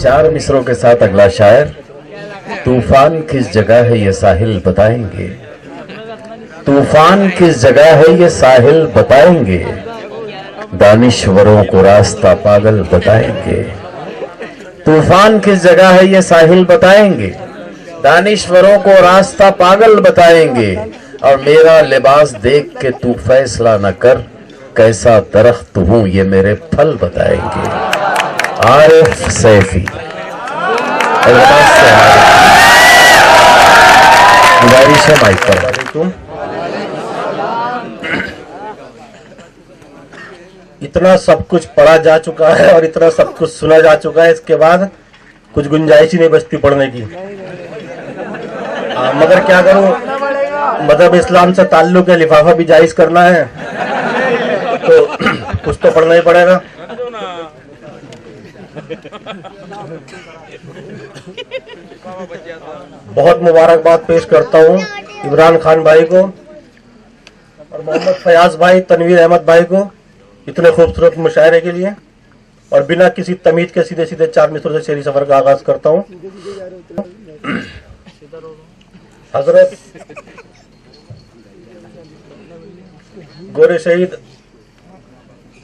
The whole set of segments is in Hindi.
चार मिसरों के साथ अगला शायर। तूफान किस जगह है ये साहिल बताएंगे, तूफान किस जगह है ये साहिल बताएंगे, दानिश्वरों को रास्ता पागल बताएंगे। तूफान किस जगह है ये साहिल बताएंगे, दानिश्वरों को रास्ता पागल बताएंगे। और मेरा लिबास देख के तू फैसला न कर, कैसा दरख्त हूं ये मेरे फल बताएंगे। आरिफ सैफी। गुजारिश है माइक पर। इतना सब कुछ पढ़ा जा चुका है और इतना सब कुछ सुना जा चुका है, इसके बाद कुछ गुंजाइश ही नहीं बचती पढ़ने की। मगर क्या करूं, मजहब इस्लाम से ताल्लुक है, लिफाफा भी जायज करना है तो कुछ तो पढ़ना ही पड़ेगा। बहुत मुबारकबाद पेश करता हूं इमरान खान भाई को और मोहम्मद फयाज भाई, तनवीर अहमद भाई को इतने खूबसूरत मुशायरे के लिए। और बिना किसी तमीज के सीधे सीधे चार मिसरों से शेरी सफर का आगाज करता हूं। हजरत गोरे शहीद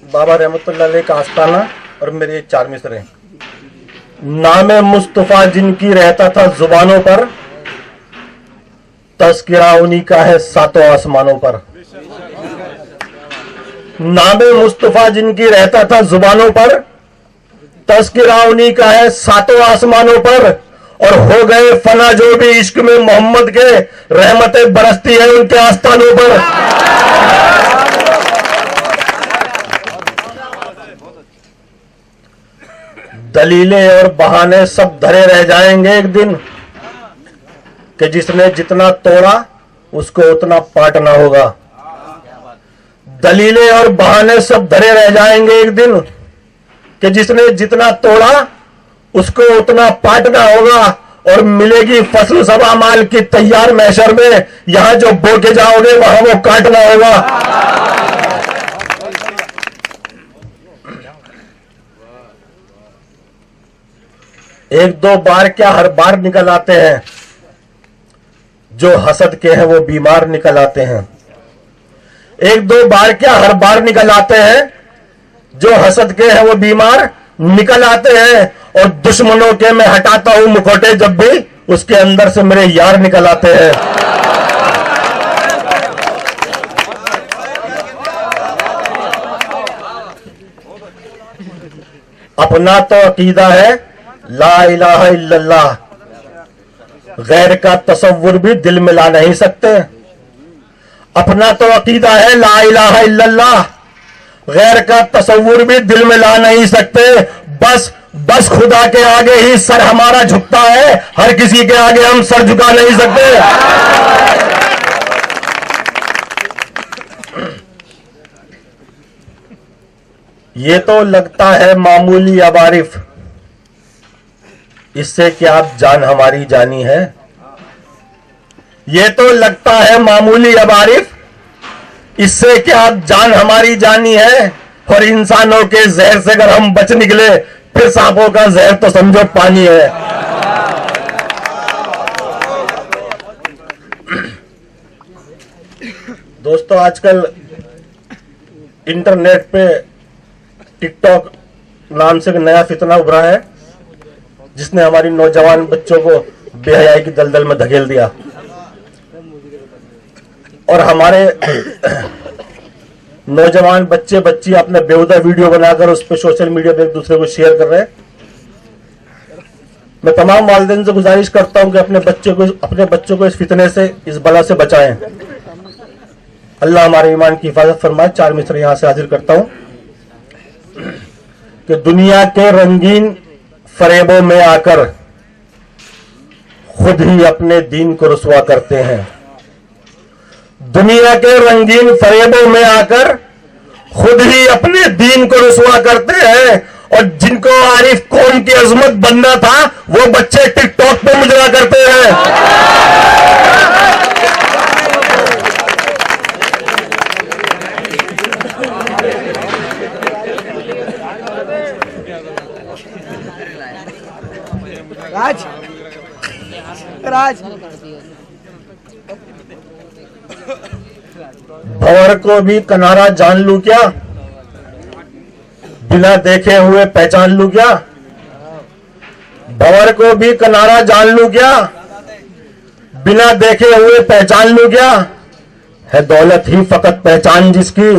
बाबा रहमतुल्लाह अलैह का आस्ताना और मेरे चार मिसरे। नामे मुस्तफा जिनकी रहता था जुबानों पर, तस्किरा उन्हीं का है सातों आसमानों पर। नामे मुस्तफा जिनकी रहता था जुबानों पर, तस्किरा उन्हीं का है सातों आसमानों पर। और हो गए फना जो भी इश्क में मोहम्मद के, रहमतें बरसती है उनके आस्थानों पर। दलीलें और बहाने सब धरे रह जाएंगे एक दिन, कि जिसने जितना तोड़ा उसको उतना पाटना होगा। दलीलें और बहाने सब धरे रह जाएंगे एक दिन, कि जिसने जितना तोड़ा उसको उतना पाटना होगा। और मिलेगी फसल सब अमाल की तैयार महशर में, यहां जो बो के जाओगे वहां वो काटना होगा। एक दो बार क्या हर बार निकल आते हैं, जो हसद के हैं वो बीमार निकल आते हैं। एक दो बार क्या हर बार निकल आते हैं, जो हसद के हैं वो बीमार निकल आते हैं। और दुश्मनों के मैं हटाता हूं मुखौटे जब भी, उसके अंदर से मेरे यार निकल आते हैं। अपना तो अकीदा है ला इलाहा इल्लल्लाह, गैर का तसव्वुर भी दिल में ला नहीं सकते। अपना तो अकीदा है ला इलाहा इल्लल्लाह, गैर का तसव्वुर भी दिल में ला नहीं सकते। बस बस खुदा के आगे ही सर हमारा झुकता है, हर किसी के आगे हम सर झुका नहीं सकते। ये तो लगता है मामूली अब आरिफ, इससे क्या आप जान हमारी जानी है। ये तो लगता है मामूली अब आरिफ, इससे क्या आप जान हमारी जानी है। और इंसानों के जहर से अगर हम बच निकले, फिर सांपों का जहर तो समझो पानी है। दोस्तों, आजकल इंटरनेट पे टिकटॉक नाम से एक नया फितना उभरा है, जिसने हमारी नौजवान बच्चों को बेहयाई की दलदल में धकेल दिया। और हमारे नौजवान बच्चे बच्ची अपने बेहुदा वीडियो बनाकर उस पर सोशल मीडिया पे एक दूसरे को शेयर कर रहे हैं। मैं तमाम वालिदैन से गुजारिश करता हूं कि अपने बच्चों को इस फितने से, इस बला से बचाएं। अल्लाह हमारे ईमान की हिफाजत फरमाए। चार मिसरे यहां से हाजिर करता हूं कि दुनिया के रंगीन फरेबों में आकर खुद ही अपने दीन को रुसवा करते हैं। दुनिया के रंगीन फरेबों में आकर खुद ही अपने दीन को रुसवा करते हैं। और जिनको आरिफ कौम की अजमत बनना था, वो बच्चे टिकटॉक पे मुजरा करते हैं। राज राज भंवर को भी किनारा जान लूं क्या, बिना देखे हुए पहचान लूं क्या। भंवर को भी किनारा जान लूं क्या, बिना देखे हुए पहचान लूं क्या। है दौलत ही फकत पहचान जिसकी,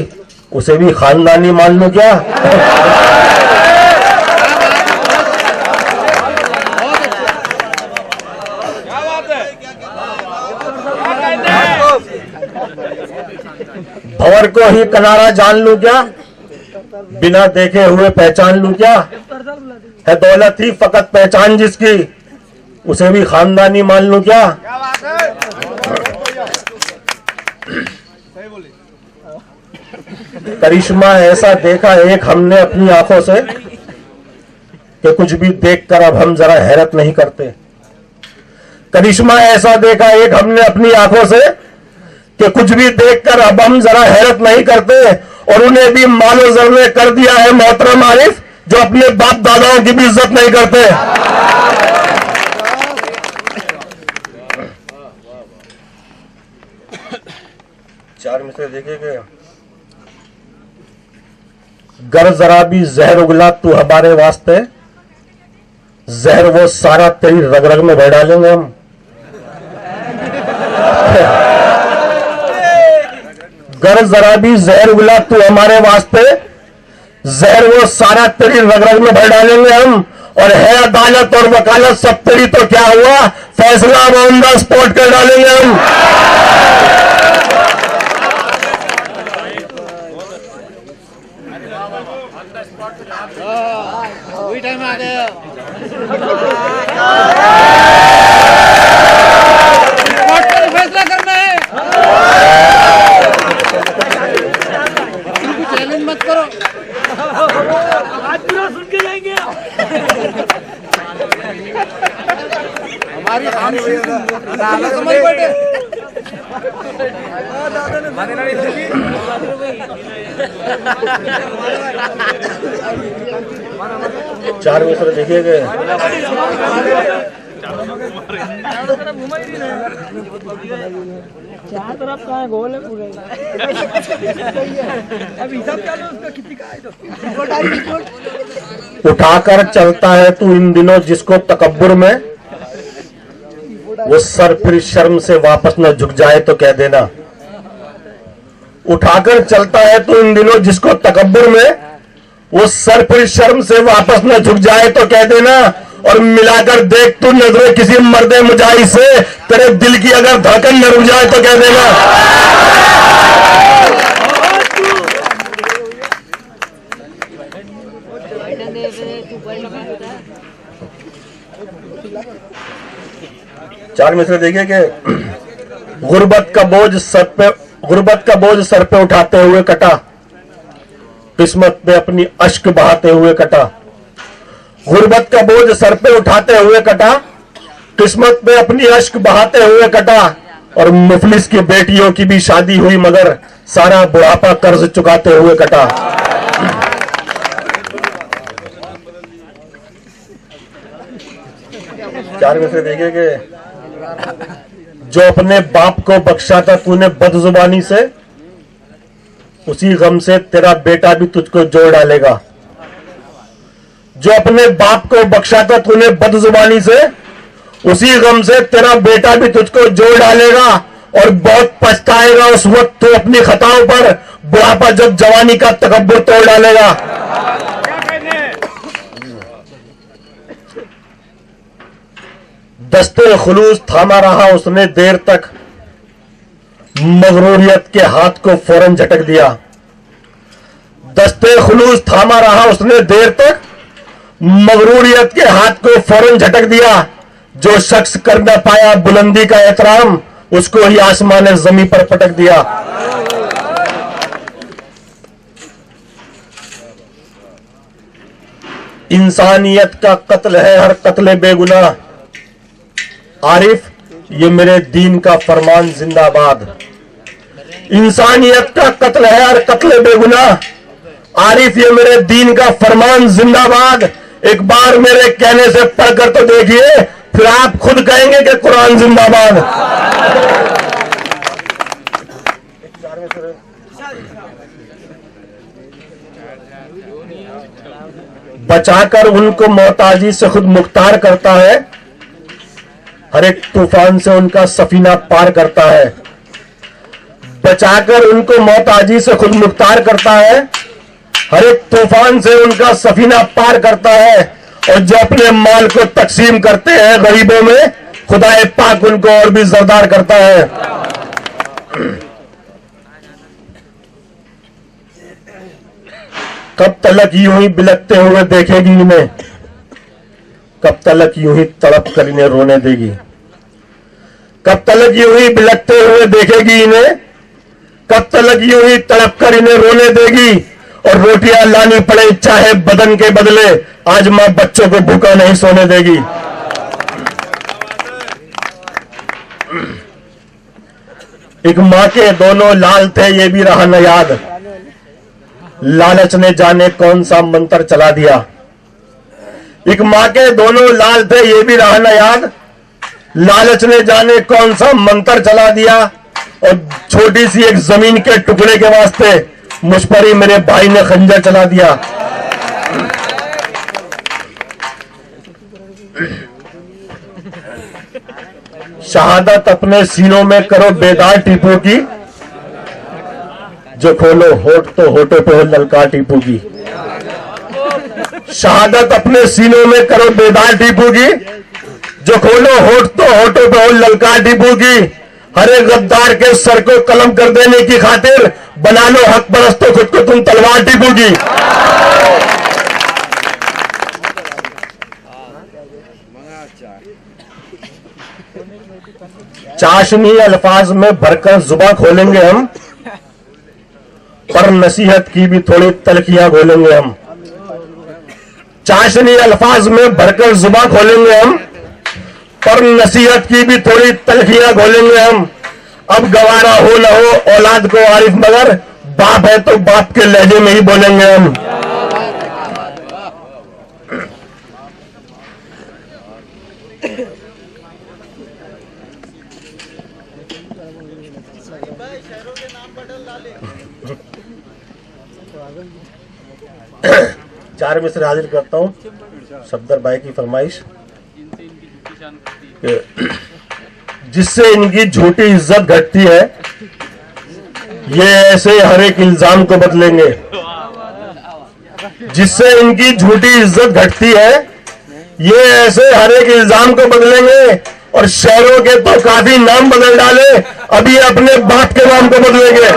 उसे भी खानदानी मान लूं क्या। भंवर को ही किनारा जान लूं क्या, बिना देखे हुए पहचान लूं क्या। है दौलत ही फकत पहचान जिसकी, उसे भी खानदानी मान लूं क्या। करिश्मा ऐसा देखा एक हमने अपनी आंखों से कि कुछ भी देखकर अब हम जरा हैरत नहीं करते। करिश्मा ऐसा देखा एक हमने अपनी आंखों से कि कुछ भी देखकर अब हम जरा हैरत नहीं करते। और उन्हें भी मालो जर ने कर दिया है मोहतरम आरिफ, जो अपने बाप दादाओं की भी इज्जत नहीं करते। चार मिसरे देखिएगा। गर जरा भी जहर उगला तू हमारे वास्ते, जहर वो सारा तेरी रग रग में भर डालेंगे हम। गर जरा भी जहर उगला तू हमारे वास्ते, जहर वो सारा तेरी रग रग में भर डालेंगे हम। और है अदालत और वकालत सब तेरी तो क्या हुआ, फैसला ऑन द स्पॉट कर डालेंगे हम। वही टाइम आ गया। फैसला करना है, चैलेंज मत करो। आज पूरा सुन के जाएंगे। हमारी समझ बैठे। चार मिसरे देखिएगा। चार तरफ कहाँ है, गोल है पूरे। अभी सब चालू उसका कितनी का है तो उठाकर चलता है तू इन दिनों जिसको तकब्बुर में, वो सर फिर शर्म से वापस न झुक जाए तो कह देना। उठाकर चलता है तू इन दिनों जिसको तकब्बुर में, वो सर फिर शर्म से वापस न झुक जाए तो कह देना। और मिलाकर देख तू नजरें किसी मर्दे मुजाहिद से, तेरे दिल की अगर धड़कन न रुक जाए तो कह देना। चार मिसरे देखिए कि गुर्बत का बोझ सर पे उठाते हुए कटा, किस्मत पे अपनी अश्क बहाते हुए कटा। गुर्बत का बोझ सर पे उठाते हुए कटा, किस्मत पे अपनी अश्क बहाते हुए कटा। और मुफलिस की बेटियों की भी शादी हुई मगर सारा बुढ़ापा कर्ज चुकाते हुए कटा। चार में से देखिए कि जो अपने बाप को बख्शा था तूने बदजुबानी से, उसी गम से तेरा बेटा भी तुझको जोड़ डालेगा। जो अपने बाप को बख्शा था तूने बदजुबानी से, उसी गम से तेरा बेटा भी तुझको जोड़ डालेगा। और बहुत पछताएगा उस वक्त तू अपनी खताओं पर, बुढ़ापा जब जवानी का तकब्बुर तोड़ डालेगा। दस्ते खुलूस थामा रहा उसने देर तक, मगरूरियत के हाथ को फौरन झटक दिया। दस्ते खुलूस थामा रहा उसने देर तक, मगरूरियत के हाथ को फौरन झटक दिया। जो शख्स कर न पाया बुलंदी का एहतराम, उसको ही आसमान ने जमीन पर पटक दिया। इंसानियत का कत्ल है हर कत्ल बेगुनाह, आरिफ ये मेरे दीन का फरमान जिंदाबाद। इंसानियत का कत्ल है हर कत्ल बेगुनाह, आरिफ ये मेरे दीन का फरमान जिंदाबाद। एक बार मेरे कहने से पढ़कर तो देखिए, फिर आप खुद कहेंगे कि कुरान जिंदाबाद। बचाकर उनको मोहताजी से खुद मुख्तार करता है, हर एक तूफान से उनका सफीना पार करता है। बचाकर उनको मोहताजी से खुद मुख्तार करता है, हर एक तूफान से उनका सफीना पार करता है। और जो अपने माल को तकसीम करते हैं गरीबों में, खुदाए पाक उनको और भी जरदार करता है। कब तलक यूं ही बिलकते हुए देखेगी इन्हें, कब तलक यूं ही तड़प कर इन्हें रोने देगी। कब तलक यूं ही बिलकते हुए देखेगी इन्हें, कब तलक यूं ही तड़प कर इन्हें रोने देगी। और रोटियां लानी पड़े चाहे बदन के बदले, आज मां बच्चों को भूखा नहीं सोने देगी। एक मां के दोनों लाल थे ये भी रहा न याद, लालच ने जाने कौन सा मंत्र चला दिया। एक मां के दोनों लाल थे ये भी रहा न याद, लालच ने जाने कौन सा मंत्र चला दिया। और छोटी सी एक जमीन के टुकड़े के वास्ते मुझ पर ही मेरे भाई ने खंजर चला दिया। शहादत अपने सीनों में करो बेदार टीपू की, जो खोलो होठ तो होठों पे हो ललकार टीपू की। शहादत अपने सीनों में करो बेदार टीपू की, जो खोलो होठ तो होठों पे हो ललकार टीपू की। हर एक गद्दार के सर को कलम कर देने की खातिर बना लो हक परस्तों खुद को तुम तलवार टीपू की। चाशनी अल्फाज में भरकर जुबान खोलेंगे हम, पर नसीहत की भी थोड़ी तलखियां खोलेंगे हम। चाशनी अल्फाज में भरकर जुबान खोलेंगे हम, पर नसीहत की भी थोड़ी तलखियां खोलेंगे हम। अब गवारा हो न हो औलाद को आरिफ, मगर बाप है तो बाप के लहजे में ही बोलेंगे हम। चार मिसरे हाजिर करता हूं सफदर भाई की फरमाइश। जिससे इनकी झूठी इज्जत घटती है, ये ऐसे हर एक इल्जाम को बदलेंगे। जिससे इनकी झूठी इज्जत घटती है, ये ऐसे हर एक इल्जाम को बदलेंगे। और शहरों के तो काफी नाम बदल डाले, अभी अपने बाप के नाम को बदलेंगे।